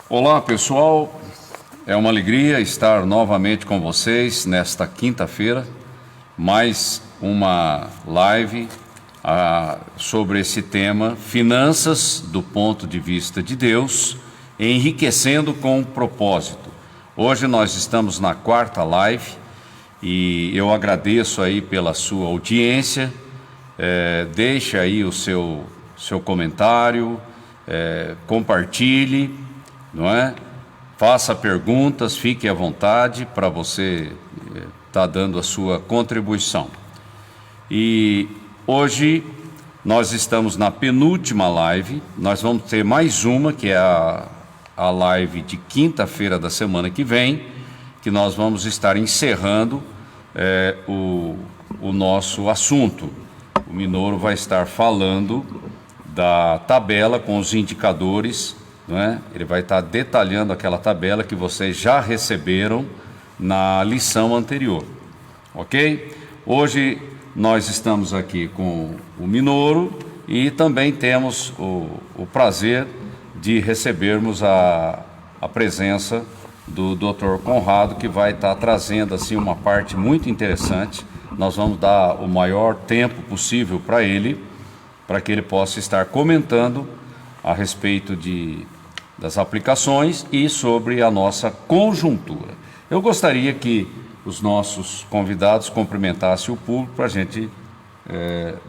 Olá, pessoal. É uma alegria estar novamente com vocês nesta quinta-feira, mais uma live sobre esse tema, finanças do ponto de vista de Deus, enriquecendo com propósito. Hoje nós estamos na quarta live e eu agradeço aí pela sua audiência. Deixe aí o seu comentário, compartilhe, não é? Faça perguntas, fique à vontade para você estar dando a sua contribuição. E hoje nós estamos na penúltima live, nós vamos ter mais uma, que é a live de quinta-feira da semana que vem, que nós vamos estar encerrando o nosso assunto. O Minoro vai estar falando da tabela com os indicadores, não é? Ele vai estar detalhando aquela tabela que vocês já receberam na lição anterior, ok? Hoje nós estamos aqui com o Minoro e também temos o prazer de recebermos a presença do Dr. Conrado, que vai estar trazendo assim uma parte muito interessante. Nós vamos dar o maior tempo possível para ele, para que ele possa estar comentando a respeito das aplicações e sobre a nossa conjuntura. Eu gostaria que os nossos convidados cumprimentassem o público para a gente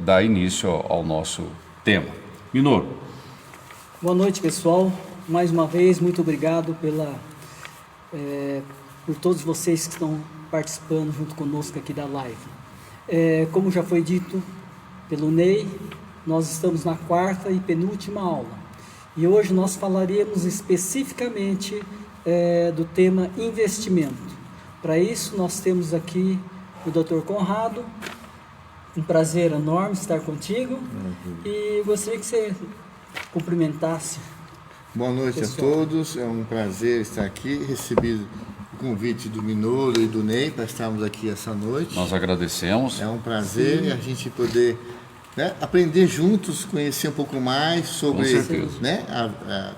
dar início ao nosso tema. Minoro. Boa noite, pessoal. Mais uma vez, muito obrigado por todos vocês que estão participando junto conosco aqui da live. Como já foi dito pelo Ney, nós estamos na quarta e penúltima aula. E hoje nós falaremos especificamente do tema investimento. Para isso, nós temos aqui o Dr. Conrado. Um prazer enorme estar contigo. E gostaria que você cumprimentasse. Boa noite a todos, é um prazer estar aqui. Recebi o convite do Minoro e do Ney para estarmos aqui essa noite. Nós agradecemos. É um prazer a gente poder aprender juntos, conhecer um pouco mais sobre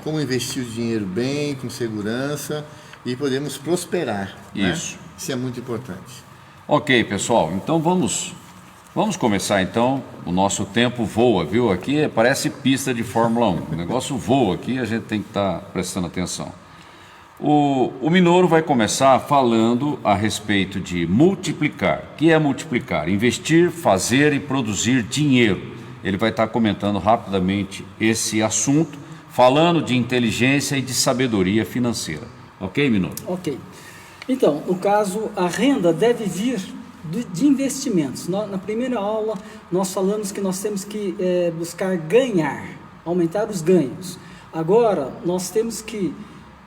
como investir o dinheiro bem, com segurança, e podemos prosperar. Isso. Isso é muito importante. Ok, pessoal, então vamos começar então. O nosso tempo voa, viu? Aqui parece pista de Fórmula 1. O negócio voa aqui, a gente tem que estar prestando atenção. O Minoro vai começar falando a respeito de multiplicar. O que é multiplicar? Investir, fazer e produzir dinheiro. Ele vai estar comentando rapidamente esse assunto, falando de inteligência e de sabedoria financeira. Ok, Minoro? Ok. Então, no caso, a renda deve vir de investimentos. Na primeira aula, nós falamos que nós temos que buscar ganhar, aumentar os ganhos. Agora, nós temos que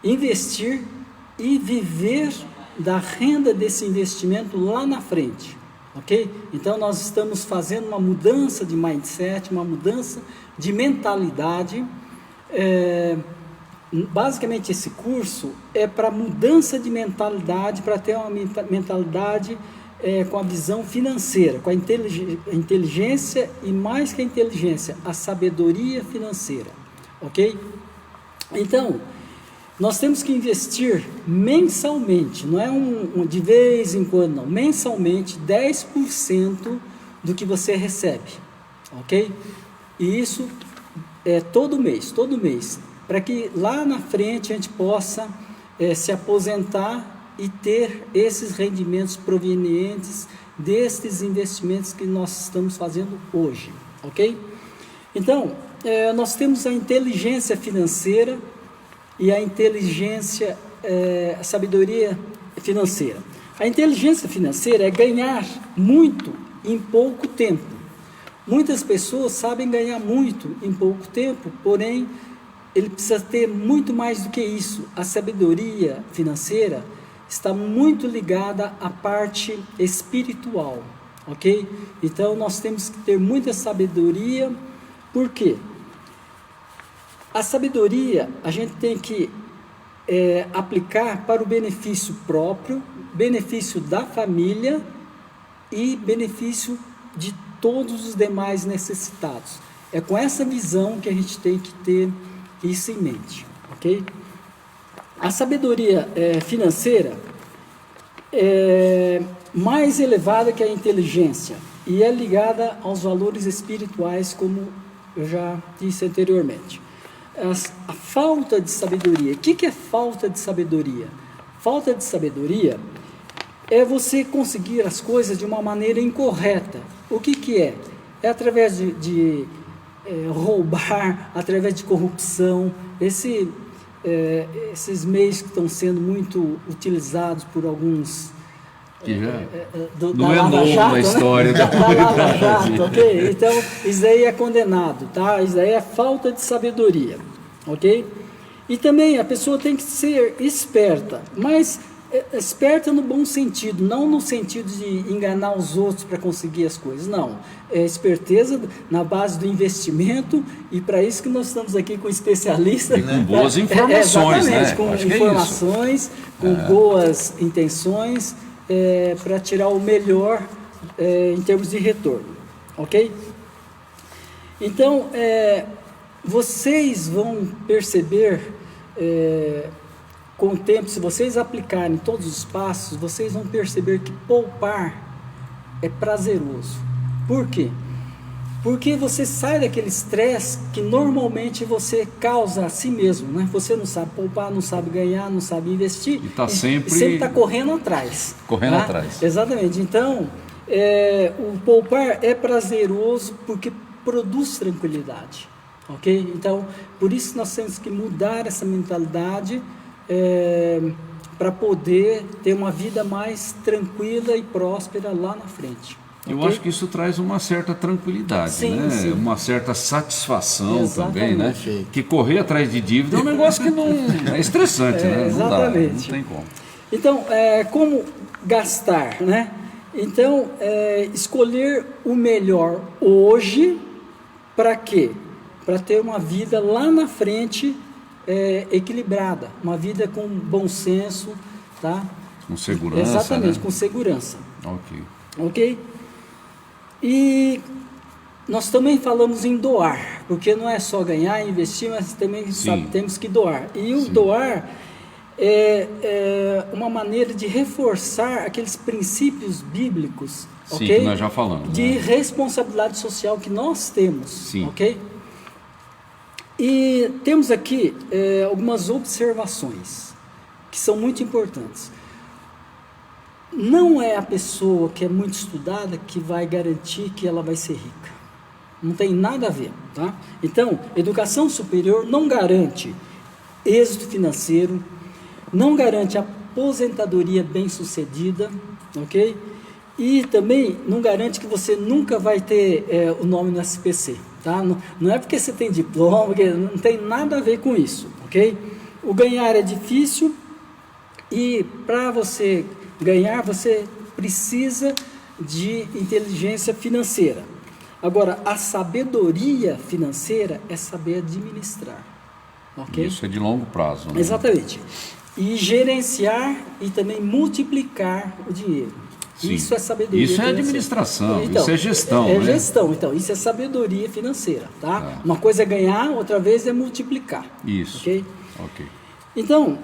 investir e viver da renda desse investimento lá na frente, ok? Então nós estamos fazendo uma mudança de mindset, uma mudança de mentalidade. Basicamente esse curso é para mudança de mentalidade, para ter uma mentalidade com a visão financeira, com a inteligência e mais que a inteligência, a sabedoria financeira, ok? Então, nós temos que investir mensalmente, não é de vez em quando, não. Mensalmente, 10% do que você recebe, ok? E isso é todo mês, para que lá na frente a gente possa se aposentar e ter esses rendimentos provenientes destes investimentos que nós estamos fazendo hoje, ok? Então, nós temos a inteligência financeira e a inteligência, a sabedoria financeira. A inteligência financeira é ganhar muito em pouco tempo. Muitas pessoas sabem ganhar muito em pouco tempo, porém, ele precisa ter muito mais do que isso. A sabedoria financeira está muito ligada à parte espiritual, ok? Então, nós temos que ter muita sabedoria. Por quê? A sabedoria a gente tem que aplicar para o benefício próprio, benefício da família e benefício de todos os demais necessitados. É com essa visão que a gente tem que ter isso em mente, ok? A sabedoria financeira é mais elevada que a inteligência e é ligada aos valores espirituais, como eu já disse anteriormente. A falta de sabedoria. O que é falta de sabedoria? Falta de sabedoria é você conseguir as coisas de uma maneira incorreta. O que é? É através de roubar, através de corrupção, esses meios que estão sendo muito utilizados por alguns que já não é novo na história da Lava Jato, ok? Então, isso aí é condenado, tá? Isso aí é falta de sabedoria, ok? E também a pessoa tem que ser esperta, mas esperta no bom sentido, não no sentido de enganar os outros para conseguir as coisas, não. É esperteza na base do investimento, e para isso que nós estamos aqui com especialistas. E com boas informações, exatamente, né? com informações, com boas intenções, para tirar o melhor em termos de retorno, ok? Então, vocês vão perceber com o tempo, se vocês aplicarem todos os passos, vocês vão perceber que poupar é prazeroso. Por quê? Porque você sai daquele estresse que normalmente você causa a si mesmo, né? Você não sabe poupar, não sabe ganhar, não sabe investir. E está sempre está correndo atrás. Correndo atrás. Exatamente. Então, o poupar é prazeroso porque produz tranquilidade. Ok? Então, por isso nós temos que mudar essa mentalidade para poder ter uma vida mais tranquila e próspera lá na frente. Eu okay? acho que isso traz uma certa tranquilidade, sim, né? Sim. Uma certa satisfação exatamente. Também, né? Que correr atrás de dívida é um negócio que não é estressante, né? Exatamente. Não tem como. Então, como gastar, né? Então, escolher o melhor hoje para quê? Para ter uma vida lá na frente equilibrada, uma vida com bom senso, tá? Com segurança. Exatamente, né? com segurança. Ok. E nós também falamos em doar, porque não é só ganhar e investir, mas também temos que doar. E o doar é uma maneira de reforçar aqueles princípios bíblicos, sim, ok? Que nós já falamos. De responsabilidade social que nós temos, sim. ok? E temos aqui algumas observações que são muito importantes. Não é a pessoa que é muito estudada que vai garantir que ela vai ser rica. Não tem nada a ver, tá? Então, educação superior não garante êxito financeiro, não garante aposentadoria bem-sucedida, ok? E também não garante que você nunca vai ter o nome no SPC, tá? Não é porque você tem diploma, porque não tem nada a ver com isso, ok? O ganhar é difícil e para você ganhar, você precisa de inteligência financeira. Agora, a sabedoria financeira é saber administrar. Okay? Isso é de longo prazo. Né? Exatamente. E gerenciar e também multiplicar o dinheiro. Sim. Isso é sabedoria financeira. Isso é administração, então, isso é gestão. É né? gestão, então, isso é sabedoria financeira. Tá? Uma coisa é ganhar, outra vez é multiplicar. Isso. Ok? Então,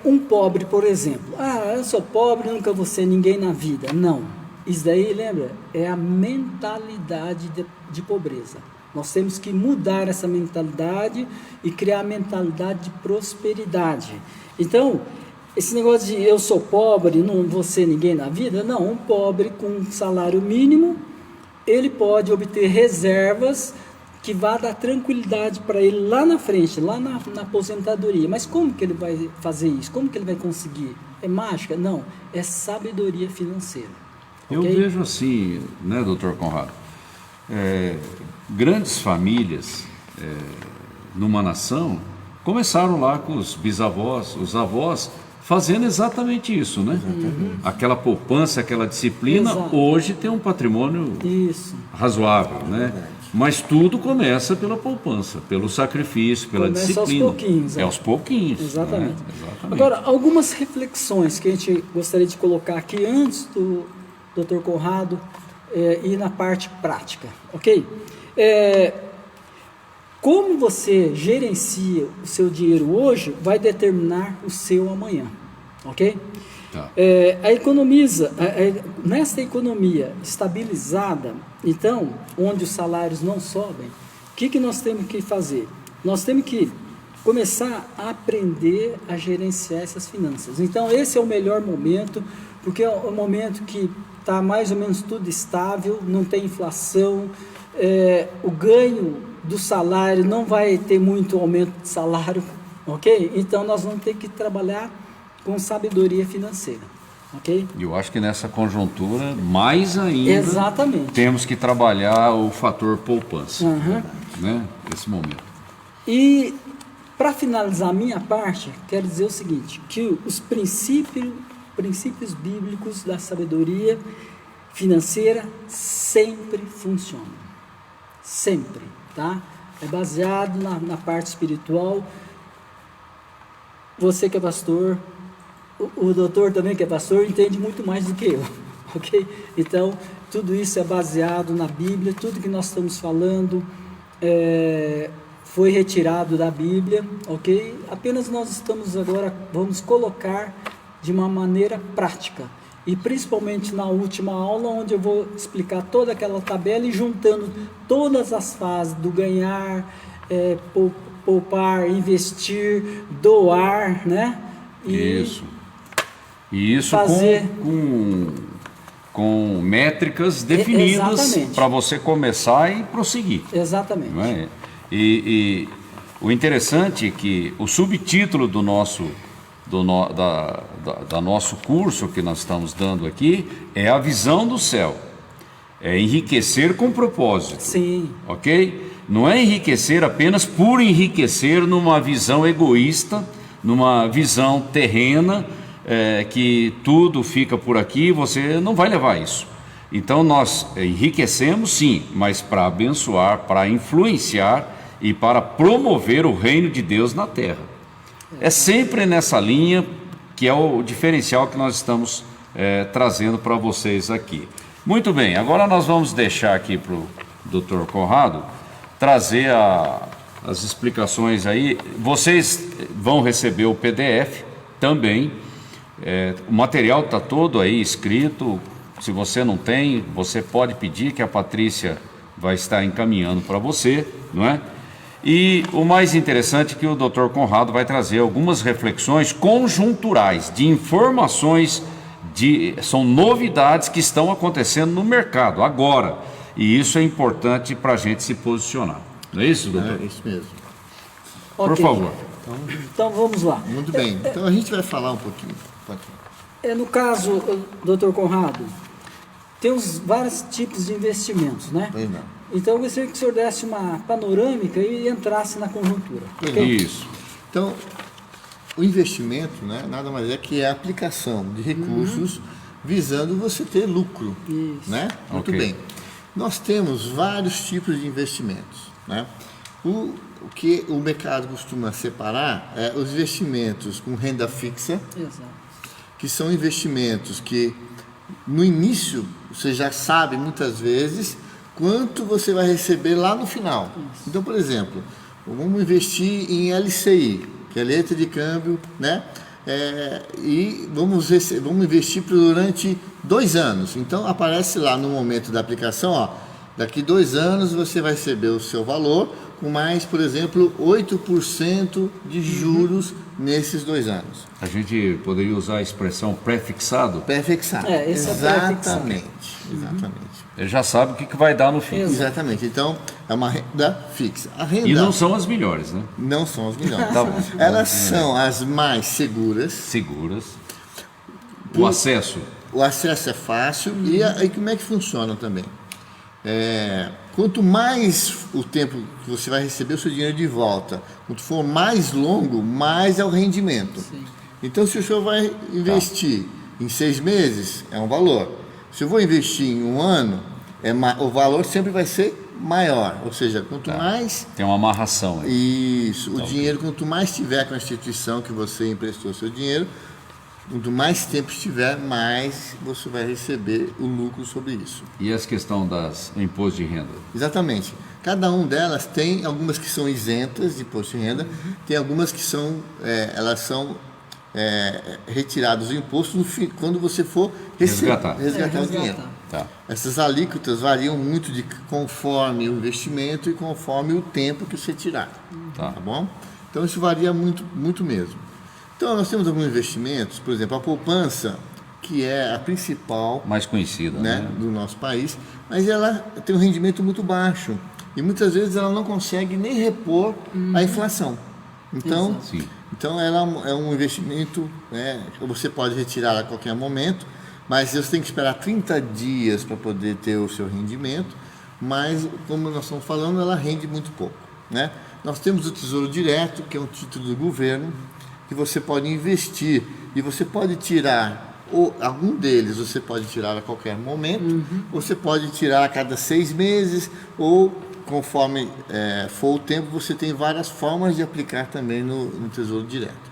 um pobre, por exemplo, eu sou pobre, nunca vou ser ninguém na vida. Não, isso daí, lembra, é a mentalidade de pobreza. Nós temos que mudar essa mentalidade e criar a mentalidade de prosperidade. Então, esse negócio de eu sou pobre, não vou ser ninguém na vida, não, um pobre com salário mínimo, ele pode obter reservas que vá dar tranquilidade para ele lá na frente, lá na aposentadoria. Mas como que ele vai fazer isso? Como que ele vai conseguir? É mágica? Não, é sabedoria financeira. Eu vejo assim, né, doutor Conrado? Grandes famílias numa nação começaram lá com os bisavós, os avós, fazendo exatamente isso, né? Aquela poupança, aquela disciplina, exato. Hoje tem um patrimônio razoável, né? Mas tudo começa pela poupança, pelo sacrifício, pela disciplina. Aos pouquinhos. Aos pouquinhos. Exatamente. Né? Exatamente. Agora, algumas reflexões que a gente gostaria de colocar aqui antes do Dr. Conrado ir na parte prática, ok? Como você gerencia o seu dinheiro hoje vai determinar o seu amanhã, ok? Tá. Nessa economia estabilizada, então, onde os salários não sobem, o que nós temos que fazer? Nós temos que começar a aprender a gerenciar essas finanças. Então, esse é o melhor momento, porque é o momento que está mais ou menos tudo estável, não tem inflação, o ganho do salário não vai ter muito aumento de salário, ok? Então, nós vamos ter que trabalhar com sabedoria financeira, ok? E eu acho que nessa conjuntura, mais ainda, Exatamente. temos que trabalhar o fator poupança, né? Nesse momento. E, para finalizar a minha parte, quero dizer o seguinte, que os princípios bíblicos da sabedoria financeira sempre funcionam. Sempre, tá? É baseado na parte espiritual. Você que é pastor, o doutor também que é pastor, entende muito mais do que eu, ok? Então, tudo isso é baseado na Bíblia, tudo que nós estamos falando foi retirado da Bíblia, ok? Apenas nós estamos agora, vamos colocar de uma maneira prática, e principalmente na última aula, onde eu vou explicar toda aquela tabela e juntando todas as fases do ganhar, poupar, investir, doar, né? Isso. E isso fazer... com métricas definidas para você começar e prosseguir. Exatamente. Não é? E o interessante é que o subtítulo do nosso curso que nós estamos dando aqui é a visão do céu. É enriquecer com propósito. Sim. Ok? Não é enriquecer apenas por enriquecer numa visão egoísta, numa visão terrena, que tudo fica por aqui, você não vai levar isso. Então nós enriquecemos sim, mas para abençoar, para influenciar e para promover o reino de Deus na terra. É sempre nessa linha que é o diferencial que nós estamos trazendo para vocês aqui. Muito bem, agora nós vamos deixar aqui para o Dr. Conrado trazer as explicações aí. Vocês vão receber o PDF também. O material está todo aí escrito. Se você não tem, você pode pedir que a Patrícia vai estar encaminhando para você, não é? E o mais interessante é que o Dr. Conrado vai trazer algumas reflexões conjunturais, de informações, são novidades que estão acontecendo no mercado agora. E isso é importante para a gente se posicionar. Não é isso, doutor? É isso mesmo. Por favor. Então vamos lá. Muito bem. Então a gente vai falar um pouquinho. No caso, Dr. Conrado, temos vários tipos de investimentos, né? Pois não. Então eu gostaria que o senhor desse uma panorâmica e entrasse na conjuntura. Okay? Isso. Então, o investimento, né, nada mais é que a aplicação de recursos visando você ter lucro. Isso. Né? Muito bem. Nós temos vários tipos de investimentos. Né? O que o mercado costuma separar é os investimentos com renda fixa. Exato. Que são investimentos que no início você já sabe muitas vezes quanto você vai receber lá no final. Isso. Então, por exemplo, vamos investir em LCI, que é letra de câmbio, né? E vamos investir durante 2 anos. Então, aparece lá no momento da aplicação, ó, daqui 2 anos você vai receber o seu valor com mais, por exemplo, 8% de juros nesses 2 anos. A gente poderia usar a expressão pré-fixado? Pré-fixado. Esse exatamente. É Exatamente. Ele já sabe o que vai dar no fim. Exatamente. Então, é uma renda fixa. A renda e não são as melhores, né? Não são as melhores. Tá bom. Elas são as mais seguras. Seguras. O acesso? O acesso é fácil. E como é que funciona também? Quanto mais o tempo que você vai receber o seu dinheiro de volta, quanto for mais longo, mais é o rendimento. Sim. Então, se o senhor vai investir em 6 meses, é um valor. Se eu vou investir em 1 ano, o valor sempre vai ser maior. Ou seja, quanto mais... Tem uma amarração aí. Isso. O dinheiro, quanto mais tiver com a instituição que você emprestou o seu dinheiro, quanto mais tempo estiver, mais você vai receber o lucro sobre isso. E essa questão do imposto de renda? Exatamente. Cada um delas tem algumas que são isentas de imposto de renda, tem algumas que são, elas são retiradas do imposto quando você for resgatar o dinheiro. Tá. Essas alíquotas variam muito conforme o investimento e conforme o tempo que você tirar. Tá bom? Então isso varia muito, muito mesmo. Então nós temos alguns investimentos, por exemplo, a poupança, que é a principal, mais conhecida, né? do nosso país, mas ela tem um rendimento muito baixo e muitas vezes ela não consegue nem repor a inflação. Então, ela é um investimento, que você pode retirar a qualquer momento, mas você tem que esperar 30 dias para poder ter o seu rendimento, mas como nós estamos falando, ela rende muito pouco, né? Nós temos o Tesouro Direto, que é um título do governo, que você pode investir e você pode tirar, ou algum deles você pode tirar a qualquer momento, você pode tirar a cada 6 meses, ou conforme for o tempo, você tem várias formas de aplicar também no Tesouro Direto.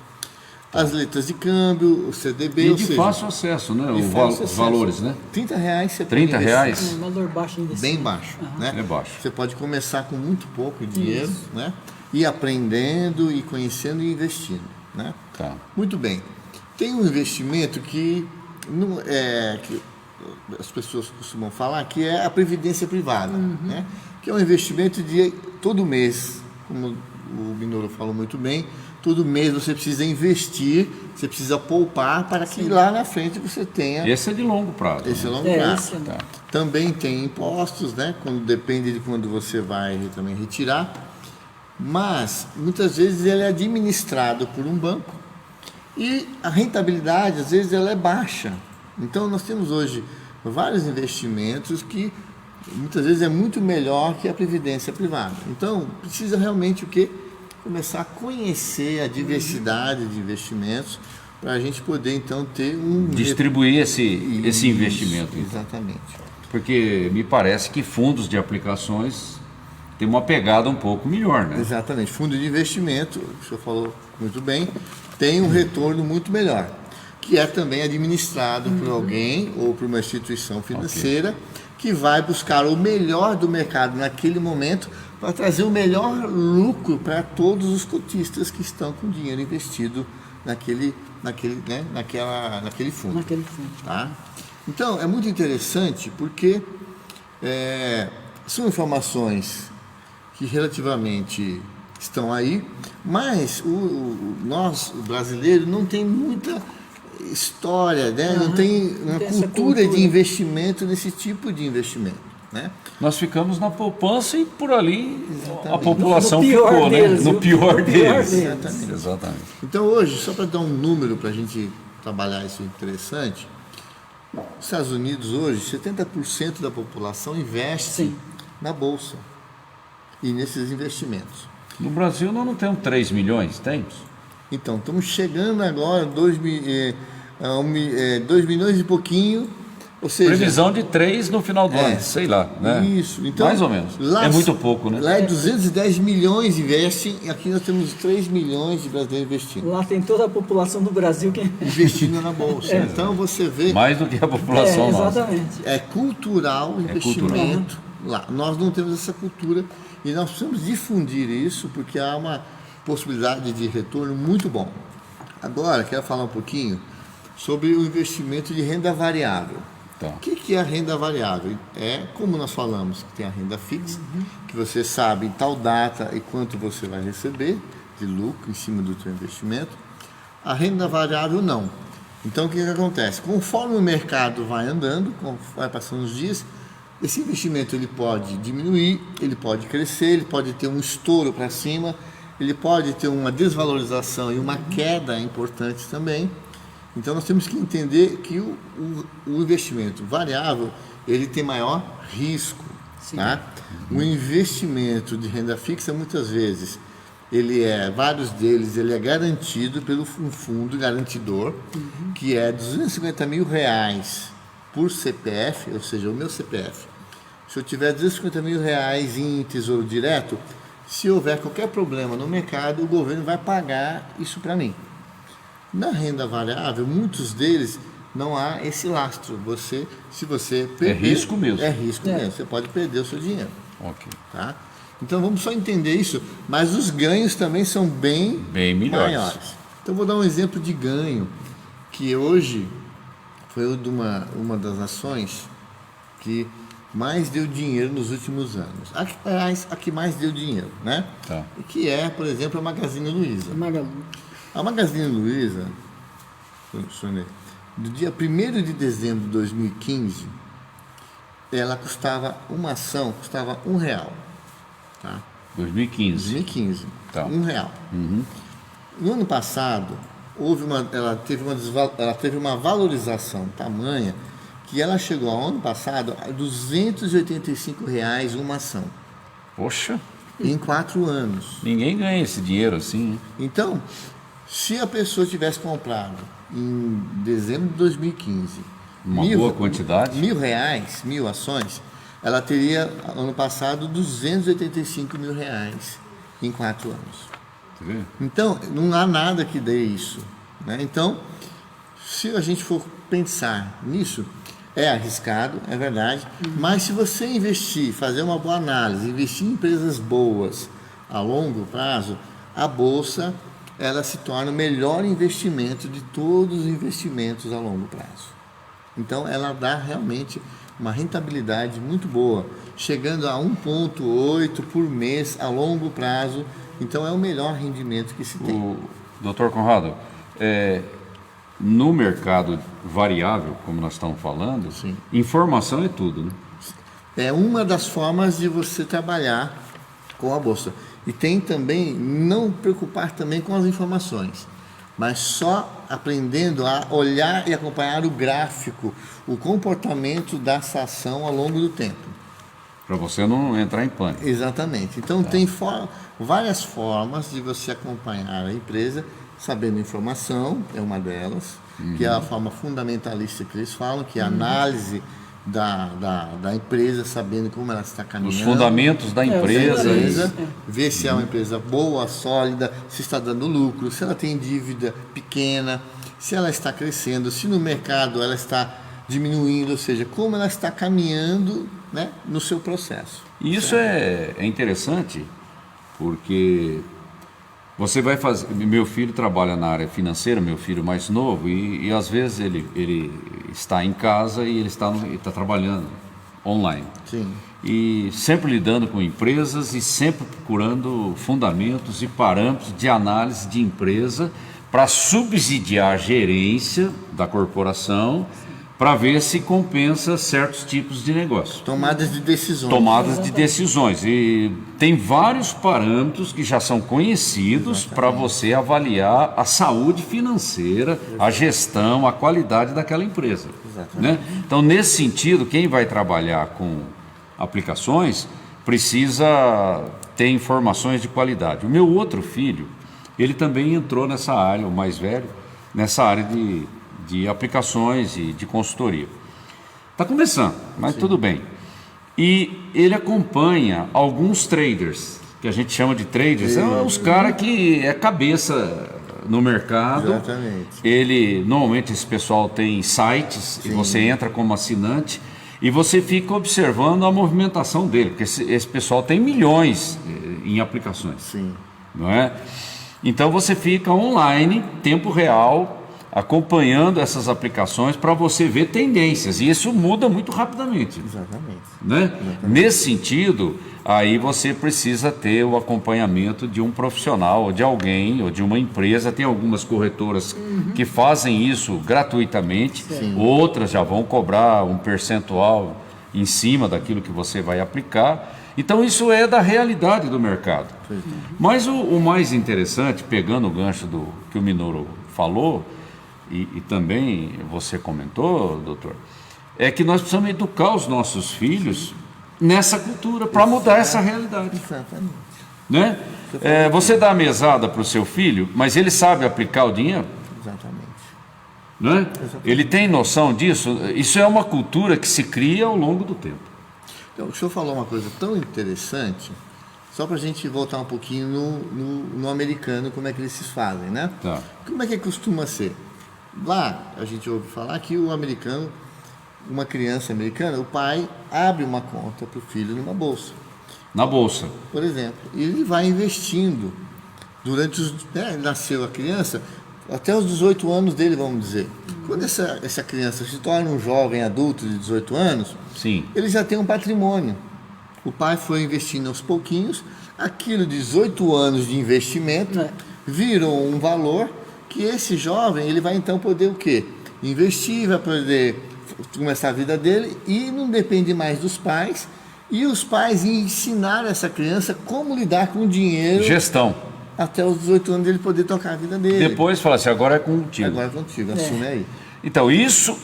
As letras de câmbio, o CDB... E de fácil acesso, né? Os valores, né? R$30 você pode R$30? É um valor baixo ainda. Bem baixo, né? É baixo. Você pode começar com muito pouco dinheiro, né? Ir aprendendo e conhecendo e investindo, né? Tá. Muito bem. Tem um investimento que as pessoas costumam falar, que é a previdência privada, né? Que é um investimento de todo mês, como o Minoro falou muito bem, todo mês você precisa investir, você precisa poupar para que lá na frente você tenha... Esse é de longo prazo. Esse é né? longo prazo. Esse é... Também tem impostos, né? Depende de quando você vai também retirar, mas muitas vezes ele é administrado por um banco e a rentabilidade às vezes ela é baixa. Então nós temos hoje vários investimentos que muitas vezes é muito melhor que a previdência privada. Então precisa realmente o quê? Começar a conhecer a diversidade de investimentos para a gente poder então ter distribuir esse investimento. Então. Exatamente. Porque me parece que fundos de aplicações têm uma pegada um pouco melhor, né? Exatamente. Fundo de investimento, o senhor falou muito bem, tem um retorno muito melhor, que é também administrado por alguém ou por uma instituição financeira que vai buscar o melhor do mercado naquele momento para trazer o melhor lucro para todos os cotistas que estão com dinheiro investido naquele fundo. Tá? Então, é muito interessante porque são informações que relativamente estão aí, mas nós, o brasileiro, não tem muita história, né? Não tem uma cultura de investimento nesse tipo de investimento. Né? Nós ficamos na poupança e por ali Exatamente. A população no ficou, deles, né? No pior deles. Exatamente. Então hoje, só para dar um número para a gente trabalhar isso interessante, nos Estados Unidos hoje, 70% da população investe na Bolsa e nesses investimentos. No Brasil nós não temos 3 milhões, temos? Então, estamos chegando agora a 2 milhões e pouquinho. Ou seja, previsão de 3 no final do ano, sei lá, né? Isso, então, mais ou menos. É muito pouco, né? Lá 210 milhões investem, e aqui nós temos 3 milhões de brasileiros investindo. Lá tem toda a população do Brasil que investindo na Bolsa. Então você vê... mais do que a população exatamente. nossa. É cultural o investimento lá. Nós não temos essa cultura e nós precisamos difundir isso porque há uma possibilidade de retorno muito bom. Agora, quero falar um pouquinho sobre o investimento de renda variável. O que é a renda variável? É, como nós falamos, que tem a renda fixa, que você sabe em tal data e quanto você vai receber de lucro em cima do seu investimento. A renda variável não. Então, o que acontece? Conforme o mercado vai andando, vai passando os dias, esse investimento ele pode diminuir, ele pode crescer, ele pode ter um estouro para cima, ele pode ter uma desvalorização e uma queda importante também. Então nós temos que entender que o investimento variável ele tem maior risco. Tá? O investimento de renda fixa muitas vezes vários deles ele é garantido pelo um fundo garantidor que é R$250 mil por CPF, ou seja, o meu CPF. Se eu tiver R$250 mil em Tesouro Direto, se houver qualquer problema no mercado, o governo vai pagar isso para mim. Na renda variável, muitos deles não há esse lastro. Se você perder, é risco mesmo. É risco mesmo. Você pode perder o seu dinheiro. Ok. Tá? Então vamos só entender isso, mas os ganhos também são bem melhores. maiores. Então vou dar um exemplo de ganho, que hoje foi de uma das ações que mais deu dinheiro nos últimos anos. A que mais deu dinheiro, né? Tá. Que é, por exemplo, a Magazine Luiza. Magalu. A Magazine Luiza, do dia 1º de dezembro de 2015, ela custava, uma ação custava R$1. Tá? 2015. 2015, Tá. R$1. No ano passado, ela teve uma valorização tamanha que ela chegou ao ano passado a R$285 uma ação, Poxa, em 4 anos. ninguém ganha esse dinheiro assim, hein? Então, se a pessoa tivesse comprado em dezembro de 2015 Uma boa quantidade. R$1.000, 1.000 ações, ela teria, ano passado, R$285 mil em 4 anos. Tá vendo? Então, não há nada que dê isso, né? Então, se a gente for pensar nisso, é arriscado, é verdade, mas se você investir, fazer uma boa análise, investir em empresas boas a longo prazo, a Bolsa, ela se torna o melhor investimento de todos os investimentos a longo prazo. Então, ela dá realmente uma rentabilidade muito boa, chegando a 1,8 por mês a longo prazo. Então, é o melhor rendimento que se tem. Dr. Conrado, no mercado variável, como nós estamos falando, Sim. informação é tudo, né? É uma das formas de você trabalhar com a Bolsa. E tem também, não preocupar também com as informações, mas só aprendendo a olhar e acompanhar o gráfico, o comportamento dessa ação ao longo do tempo. Para você não entrar em pânico. Exatamente. Então, tem várias formas de você acompanhar a empresa, sabendo informação, é uma delas, que é a forma fundamentalista que eles falam, que é a análise da empresa, sabendo como ela está caminhando. Os fundamentos da empresa. Ver se é uma empresa boa, sólida, se está dando lucro, se ela tem dívida pequena, se ela está crescendo, se no mercado ela está diminuindo, ou seja, como ela está caminhando, né, no seu processo. E isso é interessante, porque você vai fazer... Meu filho trabalha na área financeira, meu filho mais novo, e às vezes ele está em casa e ele está trabalhando online. Sim. E sempre lidando com empresas e sempre procurando fundamentos e parâmetros de análise de empresa para subsidiar a gerência da corporação, para ver se compensa certos tipos de negócio. Tomadas de decisões. Tomadas de decisões. E tem vários parâmetros que já são conhecidos para você avaliar a saúde financeira, a gestão, a qualidade daquela empresa. Né? Então, nesse sentido, quem vai trabalhar com aplicações precisa ter informações de qualidade. O meu outro filho, ele também entrou nessa área, o mais velho, nessa área de aplicações e de consultoria. Está começando, mas tudo bem. E ele acompanha alguns traders, que a gente chama de traders, são os caras que é cabeça no mercado. Exatamente. Normalmente esse pessoal tem sites, e você entra como assinante e você fica observando a movimentação dele, porque esse pessoal tem milhões em aplicações. Sim. Não é? Então você fica online, tempo real, acompanhando essas aplicações para você ver tendências, e isso muda muito rapidamente. Exatamente. Né? Exatamente. Nesse sentido, aí você precisa ter o acompanhamento de um profissional, ou de alguém, ou de uma empresa. Tem algumas corretoras que fazem isso gratuitamente, outras já vão cobrar um percentual em cima daquilo que você vai aplicar. Então isso é da realidade do mercado. Mas o mais interessante, pegando o gancho do que o Minoru falou, e também você comentou, doutor, é que nós precisamos educar os nossos filhos nessa cultura para mudar essa realidade. Exatamente. Né? Você dá a mesada para o seu filho, mas ele sabe aplicar o dinheiro? Exatamente. Né? Ele tem noção disso? Isso é uma cultura que se cria ao longo do tempo. Então, o senhor falou uma coisa tão interessante, só para a gente voltar um pouquinho no americano, como é que eles se fazem, né? Tá. Como é que costuma ser? Lá, a gente ouve falar que o americano, uma criança americana, o pai abre uma conta para o filho numa bolsa. Na bolsa. por exemplo, e ele vai investindo durante os... Né, nasceu a criança, até os 18 anos dele, vamos dizer. Quando essa criança se torna um jovem adulto de 18 anos, Sim. ele já tem um patrimônio. O pai foi investindo aos pouquinhos, aquilo de 18 anos de investimento virou um valor que esse jovem ele vai então poder o quê? Investir, vai poder começar a vida dele e não depende mais dos pais, e os pais ensinar essa criança como lidar com o dinheiro Gestão. até os 18 anos dele poder tocar a vida dele. Depois fala assim, agora é contigo. Agora é contigo, assume aí. Então, isso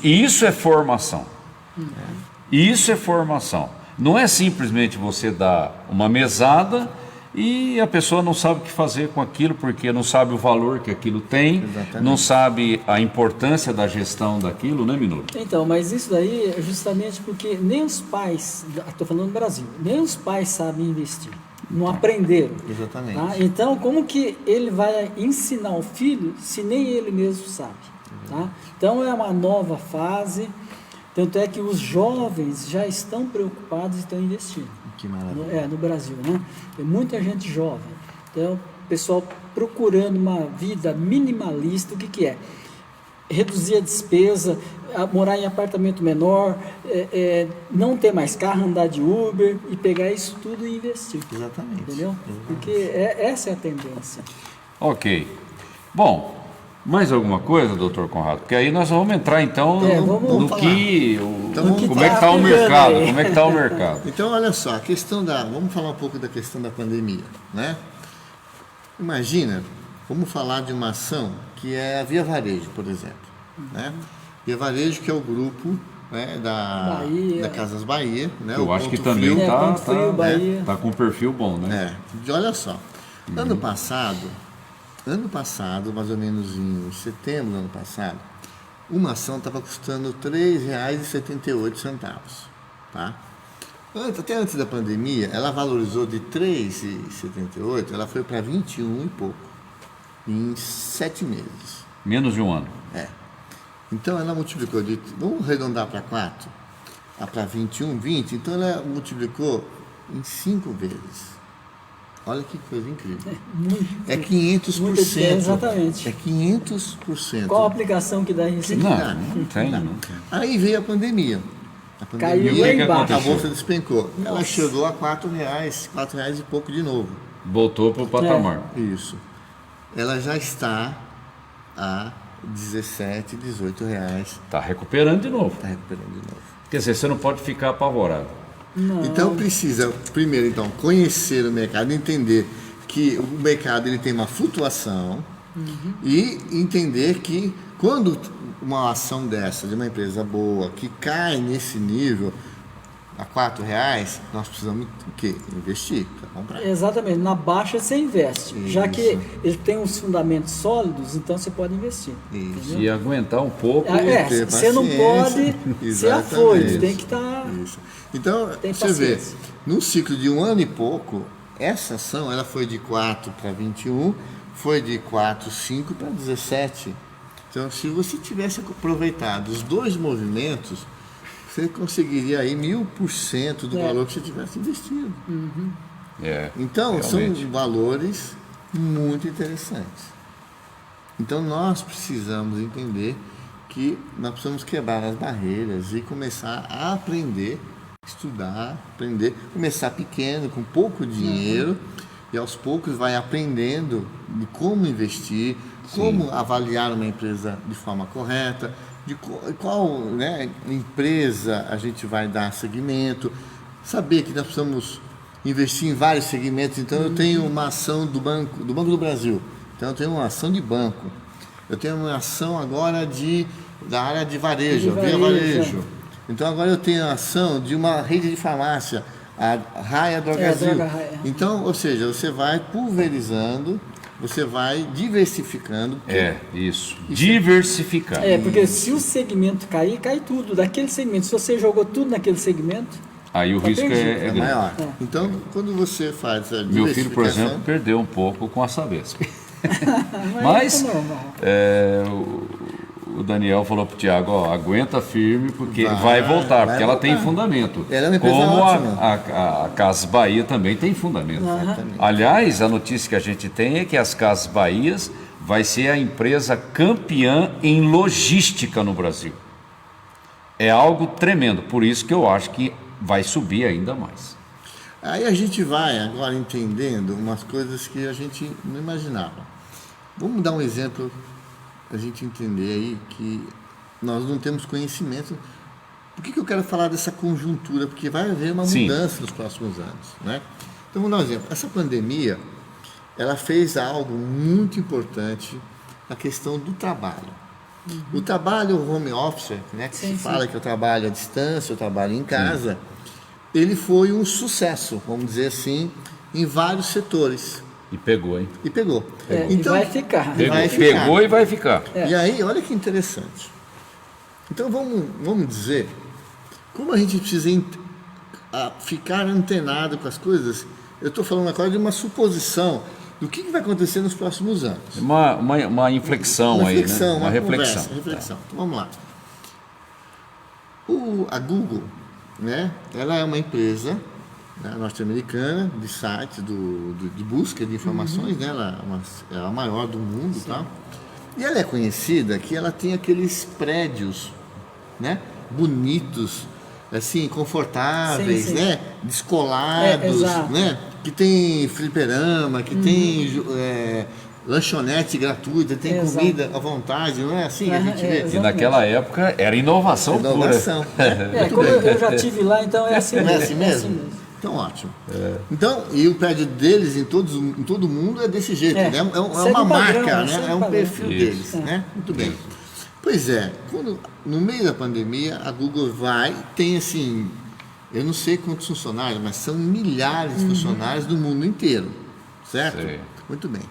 é formação. Isso é formação. Não é simplesmente você dar uma mesada e a pessoa não sabe o que fazer com aquilo, porque não sabe o valor que aquilo tem, Exatamente. não sabe a importância da gestão daquilo, né, Minoro? Então, mas isso daí é justamente porque nem os pais, estou falando do Brasil, nem os pais sabem investir, não aprenderam. Exatamente. Tá? Então, como que ele vai ensinar o filho se nem ele mesmo sabe? Tá? Então, é uma nova fase, tanto é que os jovens já estão preocupados e estão investindo. Que maravilha. No Brasil, né? Tem muita gente jovem. Então, o pessoal procurando uma vida minimalista, o que que é? Reduzir a despesa, morar em apartamento menor, não ter mais carro, andar de Uber e pegar isso tudo e investir. Exatamente. Entendeu? Porque essa é a tendência. Ok. Bom, mais alguma coisa, doutor Conrado? Porque aí nós vamos entrar então vamos falar. como vamos é que está o pegando mercado, aí. como é que está o mercado. Então, olha só, a questão vamos falar um pouco da questão da pandemia, né? Imagina, vamos falar de uma ação que é a Via Varejo, por exemplo, né? Via Varejo, que é o grupo, né, da Casas Bahia, né? Eu o acho que Ponto também Frio. Ponto Frio, Bahia. tá com um perfil bom, né? E olha só, ano passado, mais ou menos em setembro do ano passado, uma ação estava custando R$ 3,78, tá? Até antes da pandemia, ela valorizou de R$ 3,78, ela foi para 21 e pouco, em 7 meses. Menos de um ano. Então ela multiplicou vamos arredondar para 4, para 21, 20, então ela multiplicou em 5 vezes. Olha que coisa incrível. É 500%. Exatamente. É 500%. Qual a aplicação que dá isso? Não tem. Aí veio a pandemia. Caiu E o lá que que embaixo. A aconteceu? bolsa despencou. Ela Nossa. chegou a R$ 4 e pouco de novo. Voltou para o patamar. Isso. Ela já está a 17, 18 reais. Está recuperando de novo. Está recuperando de novo. Quer dizer, você não pode ficar apavorado. Não. Então precisa, primeiro, então, conhecer o mercado, entender que o mercado ele tem uma flutuação e entender que quando uma ação dessa, de uma empresa boa, que cai nesse nível a R$ 4,00, nós precisamos o quê? Investir para comprar. Exatamente, na baixa você investe. Já Isso. que ele tem uns fundamentos sólidos, então você pode investir. Isso. Entendeu? E aguentar um pouco. ter Você não paciência. pode ser afoito, Exatamente. tem que estar. Isso. Então, Tem você vê, paciência. num ciclo de 1 ano e pouco, essa ação ela foi de 4 para 21, foi de 4,5 para 17. Então, se você tivesse aproveitado os dois movimentos, você conseguiria aí 1000% do valor que você tivesse investido. Então, realmente. são valores muito interessantes. Então, nós precisamos entender que nós precisamos quebrar as barreiras e começar a aprender, estudar, começar pequeno, com pouco dinheiro, e aos poucos vai aprendendo de como investir, como avaliar uma empresa de forma correta, de qual empresa a gente vai dar seguimento, saber que nós precisamos investir em vários segmentos. Então, eu tenho uma ação do Banco do Brasil, então eu tenho uma ação de banco, eu tenho uma ação agora da área de varejo, Via Varejo. Então, agora eu tenho a ação de uma rede de farmácia, a Raia Drogasil. Droga Raia. Então, ou seja, você vai pulverizando, você vai diversificando. Isso. Diversificar. Porque se o segmento cair, cai tudo. Daquele segmento, se você jogou tudo naquele segmento, Aí o risco perdido. é grande. maior. Então, quando você faz a Meu filho, por diversificação, exemplo, perdeu um pouco com a Sabesp. mas Mas é normal. o Daniel falou para o Tiago, ó, aguenta firme, porque vai voltar, porque ela tem fundamento. Ela é uma empresa como ótima. a Casas Bahia também tem fundamento. Aliás, a notícia que a gente tem é que as Casas Bahias vai ser a empresa campeã em logística no Brasil. É algo tremendo, por isso que eu acho que vai subir ainda mais. Aí a gente vai agora entendendo umas coisas que a gente não imaginava. Vamos dar um exemplo para a gente entender aí que nós não temos conhecimento. Por que eu quero falar dessa conjuntura? Porque vai haver uma mudança nos próximos anos, né? Então vamos dar um exemplo. Essa pandemia, ela fez algo muito importante na questão do trabalho. O trabalho, o home office, né, que se fala que eu trabalho à distância, eu trabalho em casa, ele foi um sucesso, vamos dizer assim, em vários setores. E pegou, hein? E pegou. Então, e vai ficar. Pegou e vai ficar. E aí, olha que interessante. Então vamos dizer, como a gente precisa ficar antenado com as coisas, eu estou falando agora de uma suposição do que vai acontecer nos próximos anos. Uma inflexão aí, né? Uma reflexão. Reflexão. Então, vamos lá. A Google, né? Ela é uma empresa, né, norte-americana de sites de busca de informações, né? Ela é a maior do mundo, tá? E ela é conhecida que ela tem aqueles prédios, né? Bonitos, assim, confortáveis, né? Descolados, né? Que tem fliperama, que tem lanchonete gratuita, tem comida à vontade, não é assim que a gente vê? E naquela época era inovação pura. Né? Como eu já estive lá, então é assim mesmo. Não é assim mesmo? Então, ótimo. Então, e o prédio deles em todo mundo é desse jeito, né? É uma marca, né? É um perfil deles, né? Muito bem. Pois é, no meio da pandemia, a Google tem assim, eu não sei quantos funcionários, mas são milhares de funcionários do mundo inteiro, certo? Sim. Muito bem.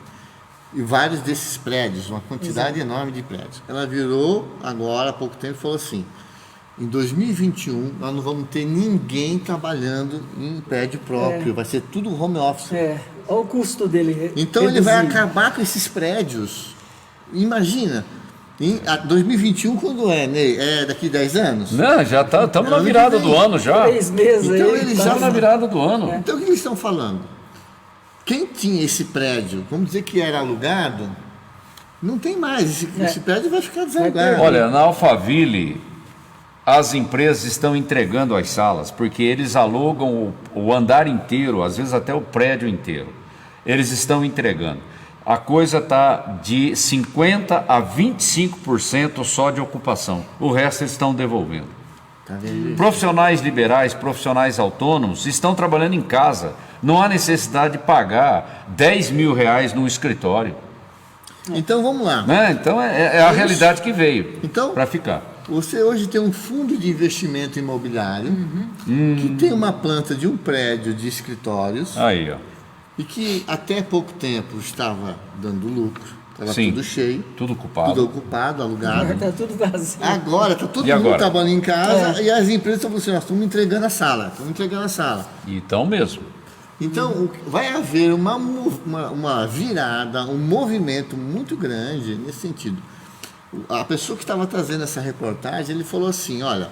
E vários desses prédios, uma quantidade enorme de prédios. Ela virou agora, há pouco tempo, e falou assim, em 2021, nós não vamos ter ninguém trabalhando em prédio próprio, vai ser tudo home office. Olha o custo dele. Então ele vai acabar com esses prédios. Imagina, em 2021 quando é, Ney? É daqui 10 anos? Não, já estamos na virada do ano já. 3 meses então aí. Eles Estamos na virada do ano. Então o que eles estão falando? Quem tinha esse prédio, vamos dizer que era alugado, não tem mais. Esse prédio vai ficar desalugado. Olha, na Alphaville, as empresas estão entregando as salas, porque eles alugam o andar inteiro, às vezes até o prédio inteiro. Eles estão entregando. A coisa está de 50% a 25% só de ocupação. O resto eles estão devolvendo. Tá vendo isso? Profissionais liberais, profissionais autônomos estão trabalhando em casa. Não há necessidade de pagar 10 mil reais num escritório. Então vamos lá. Né? Então é a realidade que veio para ficar. Você hoje tem um fundo de investimento imobiliário que tem uma planta de um prédio de escritórios. Aí, ó. E que até pouco tempo estava dando lucro, estava tudo cheio. Tudo ocupado. Tudo ocupado, alugado. Agora está tudo vazio. Agora está todo mundo trabalhando em casa e as empresas estão falando assim, nós estamos entregando a sala, E estão mesmo. Então, vai haver uma virada, um movimento muito grande nesse sentido. A pessoa que estava trazendo essa reportagem, ele falou assim, olha,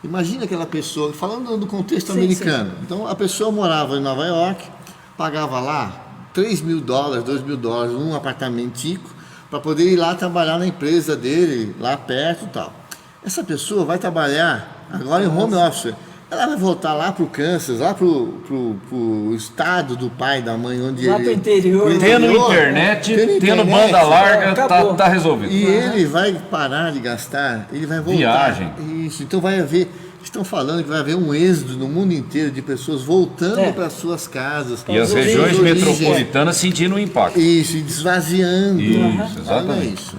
imagina aquela pessoa, falando do contexto americano. Então, a pessoa morava em Nova York, pagava lá $3 mil, $2 mil num apartamentico para poder ir lá trabalhar na empresa dele, lá perto e tal. Essa pessoa vai trabalhar agora em home office. Ela vai voltar lá para o Kansas, lá para o estado do pai, da mãe, onde lá ele... para o interior. Tendo internet, tendo banda larga, tá resolvido. E ele vai parar de gastar, ele vai voltar. Viagem. Isso, então vai haver... Estão falando que vai haver um êxodo no mundo inteiro de pessoas voltando para suas casas. E as regiões metropolitanas sentindo o impacto. Isso, e desvaziando. Isso, exatamente. Olha isso.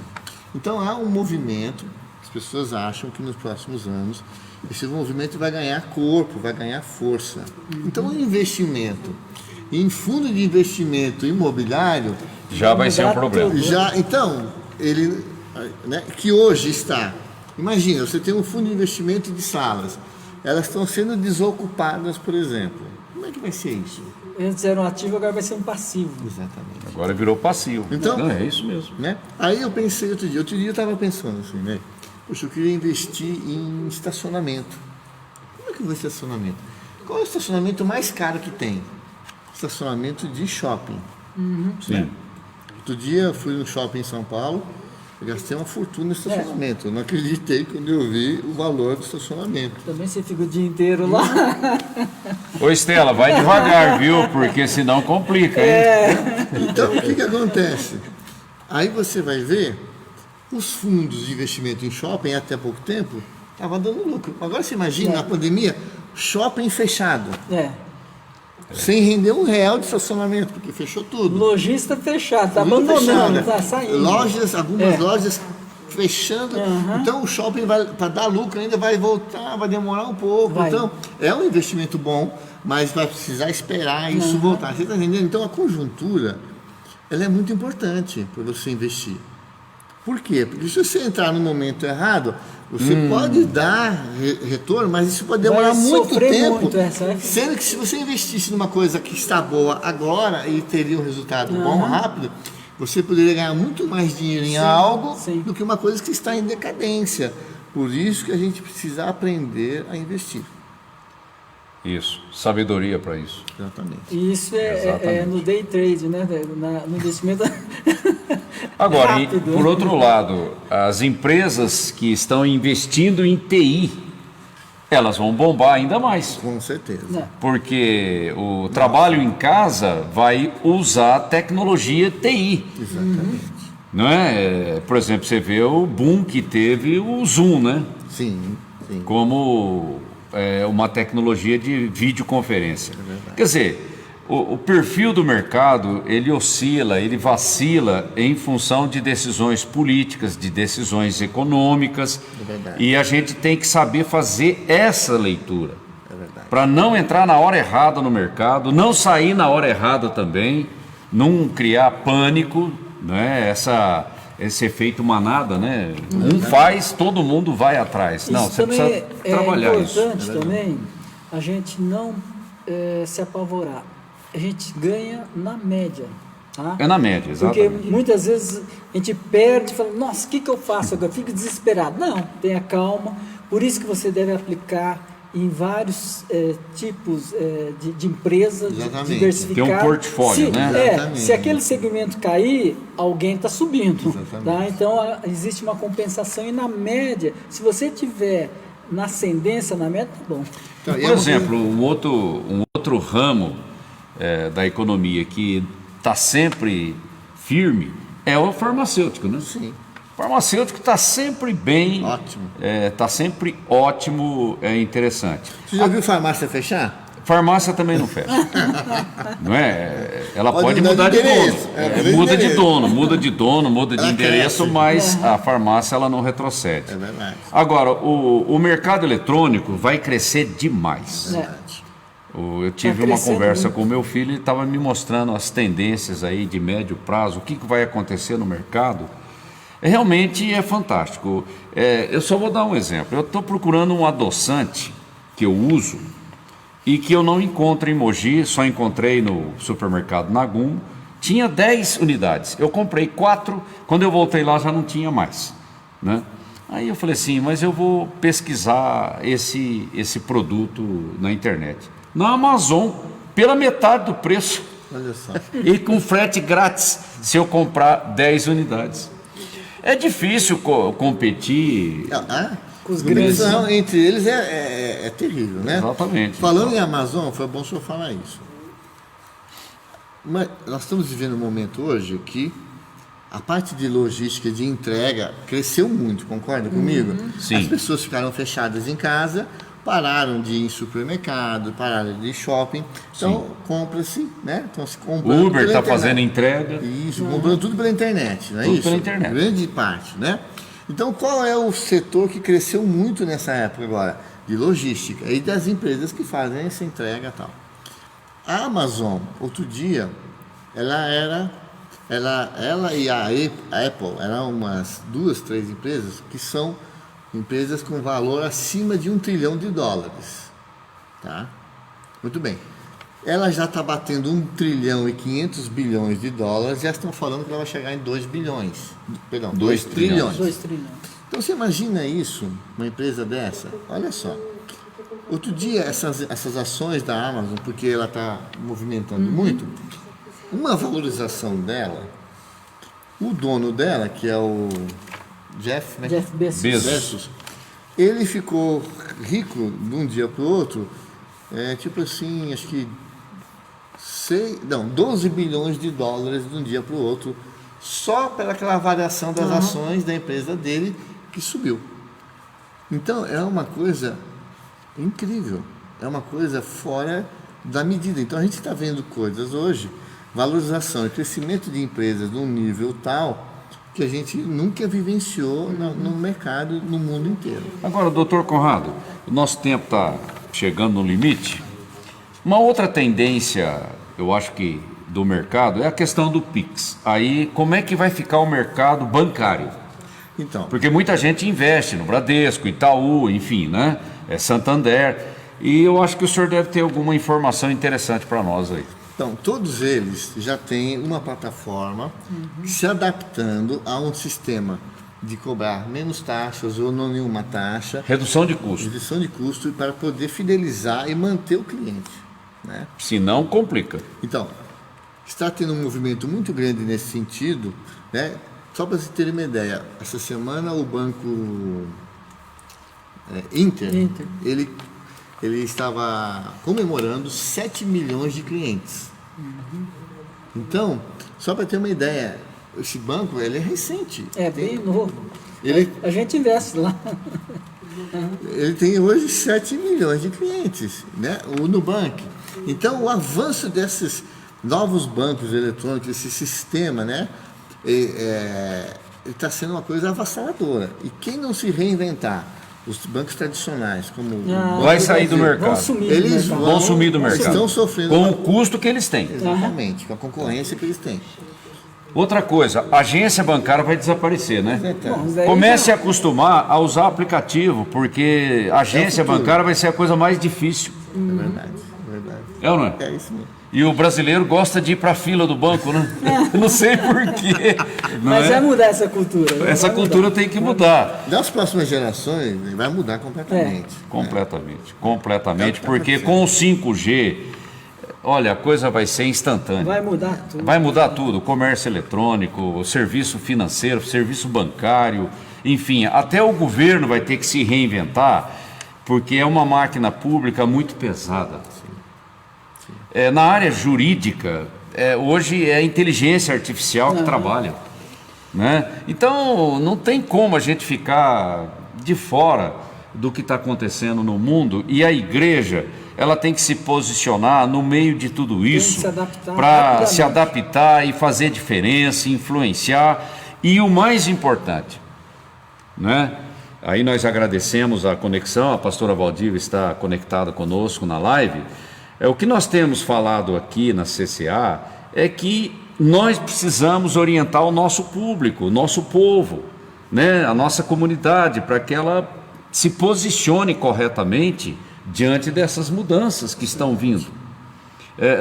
Então há um movimento, as pessoas acham que nos próximos anos esse movimento vai ganhar corpo, vai ganhar força. Então o investimento em fundo de investimento imobiliário já vai ser um problema. Então, ele, né, que hoje está... Imagina, você tem um fundo de investimento de salas. Elas estão sendo desocupadas, por exemplo. Como é que vai ser isso? antes era um ativo, agora vai ser um passivo. Exatamente. Agora virou passivo. Então- Não, é isso mesmo. Né? Aí eu pensei outro dia eu estava pensando assim, né? Poxa, eu queria investir em estacionamento. Como é que eu vou estacionamento? Qual é o estacionamento mais caro que tem? Estacionamento de shopping. Sim. Outro dia eu fui no shopping em São Paulo, eu gastei uma fortuna no estacionamento. Eu não acreditei quando eu vi o valor do estacionamento. Também você fica o dia inteiro lá. Ô Estela, vai devagar, viu? Porque senão complica, hein? Então, o que acontece? Aí você vai ver, os fundos de investimento em shopping, até pouco tempo, estavam dando lucro. Agora você imagina, na pandemia, shopping fechado, sem render R$1 de estacionamento, porque fechou tudo. Lojista fechado, tá Tudo abandonando, fechado. tá saindo. Lojas, algumas lojas fechando. Então o shopping para dar lucro ainda vai voltar, vai demorar um pouco. Vai. Então é um investimento bom, mas vai precisar esperar isso voltar. Você está entendendo? Então a conjuntura ela é muito importante para você investir. Por quê? Porque se você entrar no momento errado, você pode dar retorno, mas isso pode demorar Vai muito sofrer tempo. muito, sabe? Sendo que se você investisse numa coisa que está boa agora e teria um resultado bom, rápido, você poderia ganhar muito mais dinheiro em algo do que uma coisa que está em decadência. Por isso que a gente precisa aprender a investir. Isso, sabedoria para isso. Exatamente. E isso é no day trade, né? No investimento. Agora, e, rápido. por outro lado, as empresas que estão investindo em TI, elas vão bombar ainda mais. Com certeza. Não. Porque o trabalho em casa vai usar tecnologia TI. Exatamente. Não é? Por exemplo, você vê o boom que teve o Zoom, né? Sim, sim. Como uma tecnologia de videoconferência. Quer dizer, o perfil do mercado, ele oscila, ele vacila em função de decisões políticas, de decisões econômicas, e a gente tem que saber fazer essa leitura, para não entrar na hora errada no mercado, não sair na hora errada também, não criar pânico, né? Esse efeito manada, né? Um faz, todo mundo vai atrás. Não, você precisa trabalhar isso. É importante também a gente não se apavorar. A gente ganha na média. Tá? É na média, exatamente. Porque muitas vezes a gente perde e fala, nossa, o que eu faço agora? Fico desesperado. Não, tenha calma. Por isso que você deve aplicar em vários tipos de empresas, diversificar. Tem um portfólio, né? Se aquele segmento cair, alguém está subindo. Tá? Então, existe uma compensação e na média, se você tiver na ascendência, na média, tá bom. Então, por exemplo, um outro ramo da economia que está sempre firme é o farmacêutico, né? Sim. O farmacêutico está sempre bem, Ótimo. Está sempre ótimo, é interessante. Você já viu farmácia fechar? Farmácia também não fecha, não é? Ela pode mudar mudar de de dono, endereço. muda de Ela endereço, cresce. mas a farmácia ela não retrocede. É verdade. Agora, o mercado eletrônico vai crescer demais. Eu tive uma crescendo conversa muito. com o meu filho, ele estava me mostrando as tendências aí de médio prazo, o que vai acontecer no mercado. Realmente é fantástico. Eu só vou dar um exemplo. Eu estou procurando um adoçante que eu uso e que eu não encontro em Mogi, só encontrei no supermercado Nagum. Tinha 10 unidades. Eu comprei 4, quando eu voltei lá já não tinha mais, né? Aí eu falei assim, mas eu vou pesquisar esse produto na internet. Na Amazon, pela metade do preço. Olha só. E com frete grátis, se eu comprar 10 unidades. É difícil competir. Com os grandes. Competição entre eles é terrível, né? Exatamente. Falando em Amazon, foi bom o senhor falar isso. Mas nós estamos vivendo um momento hoje que a parte de logística, de entrega, cresceu muito, concorda comigo? Sim. As pessoas ficaram fechadas em casa, pararam de ir em supermercado, pararam de ir em shopping. Então, compra-se, né? Então, se comprando O Uber pela está fazendo entrega. Isso, comprando tudo pela internet, não é Tudo isso? pela internet. Grande parte, né? Então, qual é o setor que cresceu muito nessa época agora? De logística e das empresas que fazem essa entrega e tal. A Amazon, outro dia, ela e a Apple eram umas 2, 3 empresas que são empresas com valor acima de $1 trilhão. Tá? Muito bem. ela já está batendo 1 trilhão e 500 bilhões de dólares, já estão falando que ela vai chegar em 2 bilhões. Perdão, 2 trilhões. 2 trilhões. Então você imagina isso, uma empresa dessa? Olha só. Outro dia, essas ações da Amazon, porque ela está movimentando muito, uma valorização dela, o dono dela, que é o Jeff Bezos, ele ficou rico de um dia para o outro, tipo assim, acho que 12 bilhões de dólares de um dia para o outro, só pelaquela variação das ações da empresa dele que subiu. Então, é uma coisa incrível, é uma coisa fora da medida. Então, a gente está vendo coisas hoje, valorização e crescimento de empresas num nível tal que a gente nunca vivenciou no mercado, no mundo inteiro. Agora, doutor Conrado, o nosso tempo está chegando no limite. Uma outra tendência, eu acho que do mercado, é a questão do Pix. Aí, como é que vai ficar o mercado bancário? Então, Porque muita gente investe no Bradesco, Itaú, enfim, né? Santander. E eu acho que o senhor deve ter alguma informação interessante para nós aí. Então, todos eles já têm uma plataforma se adaptando a um sistema de cobrar menos taxas ou não nenhuma taxa, Redução de custo. redução de custo para poder fidelizar e manter o cliente, né? Se não, complica. Então, está tendo um movimento muito grande nesse sentido, né? Só para você ter uma ideia, essa semana o banco Inter. Ele estava comemorando 7 milhões de clientes. Então, só para ter uma ideia, esse banco ele é recente. Bem novo. Ele, A gente investe lá. ele tem hoje 7 milhões de clientes, né? O Nubank. Então, o avanço desses novos bancos eletrônicos, esse sistema, né? Está sendo uma coisa avassaladora. E quem não se reinventar, os bancos tradicionais, como Vai sair do mercado. Vão sumir eles do mercado. Vão sumir do mercado. Estão sofrendo Com o custo que eles têm. exatamente, com a concorrência que eles têm. Outra coisa, a agência bancária vai desaparecer, né? Bom, daí Comece já- a acostumar a usar aplicativo, porque a agência futuro. bancária vai ser a coisa mais difícil. É verdade, é verdade. É ou não é? É isso mesmo. E o brasileiro gosta de ir para a fila do banco, né? Não sei porquê. Mas vai mudar essa cultura. né? Essa Vai cultura mudar. tem que mudar. Das próximas gerações, vai mudar completamente. Completamente, porque com o 5G, olha, a coisa vai ser instantânea. Vai mudar tudo. Vai mudar tudo, comércio eletrônico, o serviço financeiro, serviço bancário, enfim, até o governo vai ter que se reinventar, porque é uma máquina pública muito pesada. Na área jurídica, hoje é a inteligência artificial que trabalha, né? Então, não tem como a gente ficar de fora do que está acontecendo no mundo, e a igreja, ela tem que se posicionar no meio de tudo isso se adaptar para rapidamente. se adaptar e fazer diferença, influenciar, e o mais importante, né? Aí nós agradecemos a conexão, a pastora Valdívia está conectada conosco na live. O que nós temos falado aqui na CCA é que nós precisamos orientar o nosso público, o nosso povo, né? A nossa comunidade, para que ela se posicione corretamente diante dessas mudanças que estão vindo.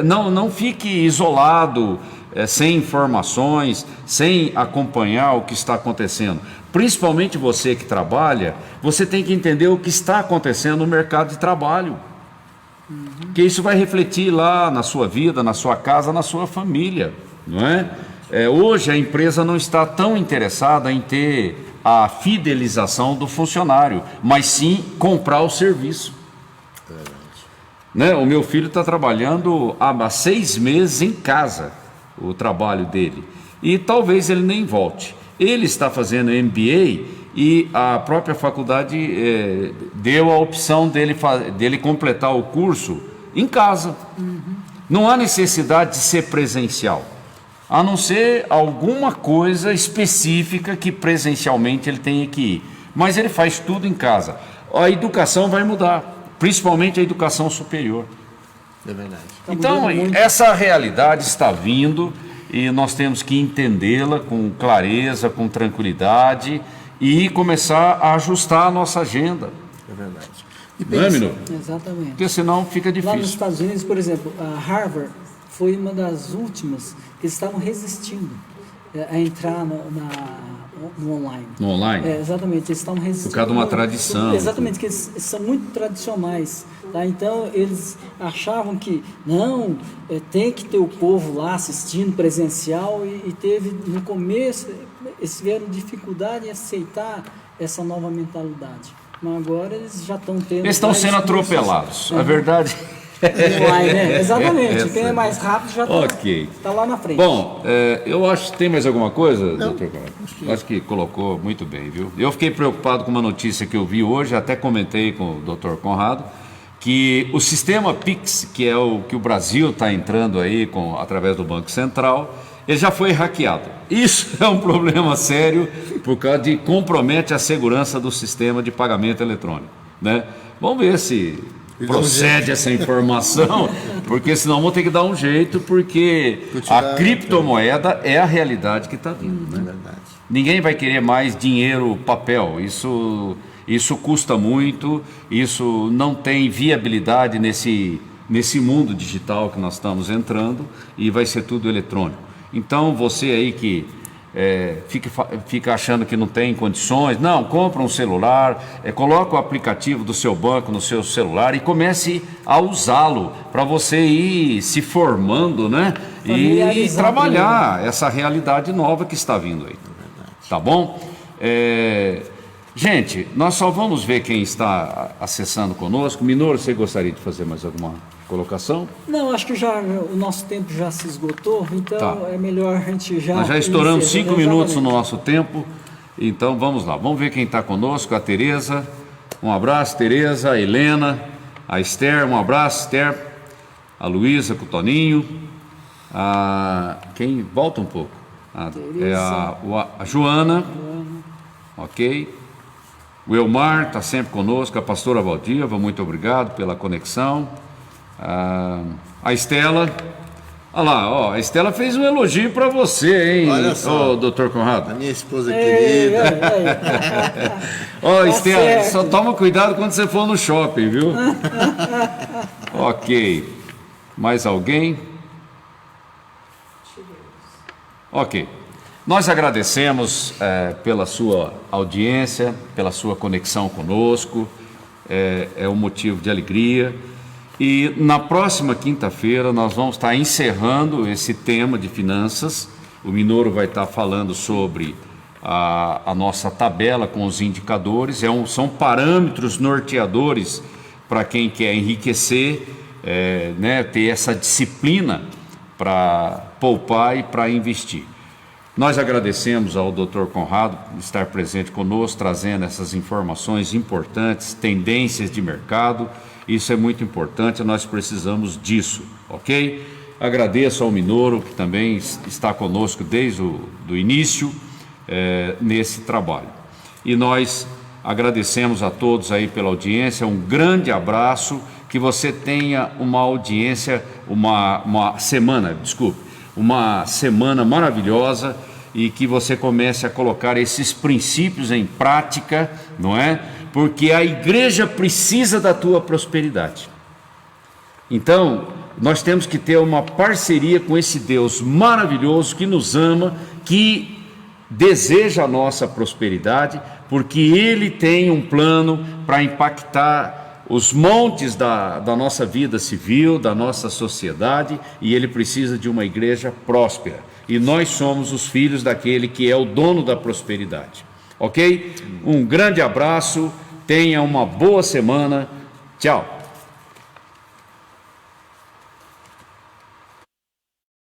Não fique isolado, sem informações, sem acompanhar o que está acontecendo. Principalmente você que trabalha, você tem que entender o que está acontecendo no mercado de trabalho. Que isso vai refletir lá na sua vida, na sua casa, na sua família, não é? Hoje a empresa não está tão interessada em ter a fidelização do funcionário, mas sim comprar o serviço. Né? O meu filho está trabalhando há 6 meses em casa, o trabalho dele, e talvez ele nem volte. Ele está fazendo MBA e a própria faculdade deu a opção dele completar o curso em casa. Não há necessidade de ser presencial, a não ser alguma coisa específica que presencialmente ele tenha que ir. Mas ele faz tudo em casa. A educação vai mudar, principalmente a educação superior. É verdade. Então, essa realidade está vindo e nós temos que entendê-la com clareza, com tranquilidade e começar a ajustar a nossa agenda. É verdade. Não é, Minoro? Exatamente. Porque senão fica Lá nos difícil. Estados Unidos, por exemplo, a Harvard foi uma das últimas que estavam resistindo a entrar no online. No online? Exatamente, eles estavam resistindo. Por causa de uma tradição. Exatamente, que eles são muito tradicionais. Tá? Então, eles achavam que, não, tem que ter o povo lá assistindo presencial e teve, no começo, eles tiveram dificuldade em aceitar essa nova mentalidade. Mas agora eles já estão tendo... Eles estão sendo atropelados. A verdade... Online, né? Exatamente. Quem é mais rápido já está lá na frente. Bom, eu acho que tem mais alguma coisa, doutor Conrado? Acho que colocou muito bem, viu? Eu fiquei preocupado com uma notícia que eu vi hoje, até comentei com o doutor Conrado, que o sistema Pix, que é o que o Brasil está entrando aí através do Banco Central, ele já foi hackeado. Isso é um problema sério, por causa de compromete a segurança do sistema de pagamento eletrônico, né? Vamos ver se procede essa informação, porque senão vão ter que dar um jeito, porque a criptomoeda é a realidade que está vindo, né? Verdade. Ninguém vai querer mais dinheiro papel, isso custa muito, isso não tem viabilidade nesse mundo digital que nós estamos entrando, e vai ser tudo eletrônico. Então você aí que fica achando que não tem condições, não, compra um celular, coloca o aplicativo do seu banco no seu celular e comece a usá-lo para você ir se formando, né? E trabalhar essa realidade nova que está vindo aí. Tá bom? Gente, nós só vamos ver quem está acessando conosco. Minoro, você gostaria de fazer mais alguma colocação? Não, acho que o nosso tempo já se esgotou, então é melhor a gente já... Nós já estouramos 5 minutos no nosso tempo, então vamos lá. Vamos ver quem está conosco. A Tereza, um abraço, Tereza, a Helena, a Esther, um abraço, Esther, a Luísa com o Toninho, quem volta um pouco? A Joana, ok. O Elmar está sempre conosco, a pastora Valdíva, muito obrigado pela conexão. A Estela, olha lá, a Estela fez um elogio para você, hein, doutor Conrado? A minha esposa querida. Estela, só toma cuidado quando você for no shopping, viu? Ok. Mais alguém? Ok. Nós agradecemos pela sua audiência, pela sua conexão conosco, é um motivo de alegria. E na próxima quinta-feira nós vamos estar encerrando esse tema de finanças. O Minoro vai estar falando sobre a nossa tabela com os indicadores. São parâmetros norteadores para quem quer enriquecer, ter essa disciplina para poupar e para investir. Nós agradecemos ao Dr. Conrado estar presente conosco, trazendo essas informações importantes, tendências de mercado. Isso é muito importante, nós precisamos disso, ok? Agradeço ao Minoro, que também está conosco desde o início nesse trabalho. E nós agradecemos a todos aí pela audiência, um grande abraço, que você tenha uma audiência, uma semana maravilhosa, e que você comece a colocar esses princípios em prática, não é? Porque a igreja precisa da tua prosperidade. Então, nós temos que ter uma parceria com esse Deus maravilhoso que nos ama, que deseja a nossa prosperidade, porque Ele tem um plano para impactar os montes da nossa vida civil, da nossa sociedade, e Ele precisa de uma igreja próspera. E nós somos os filhos daquele que é o dono da prosperidade. Ok? Um grande abraço, tenha uma boa semana. Tchau.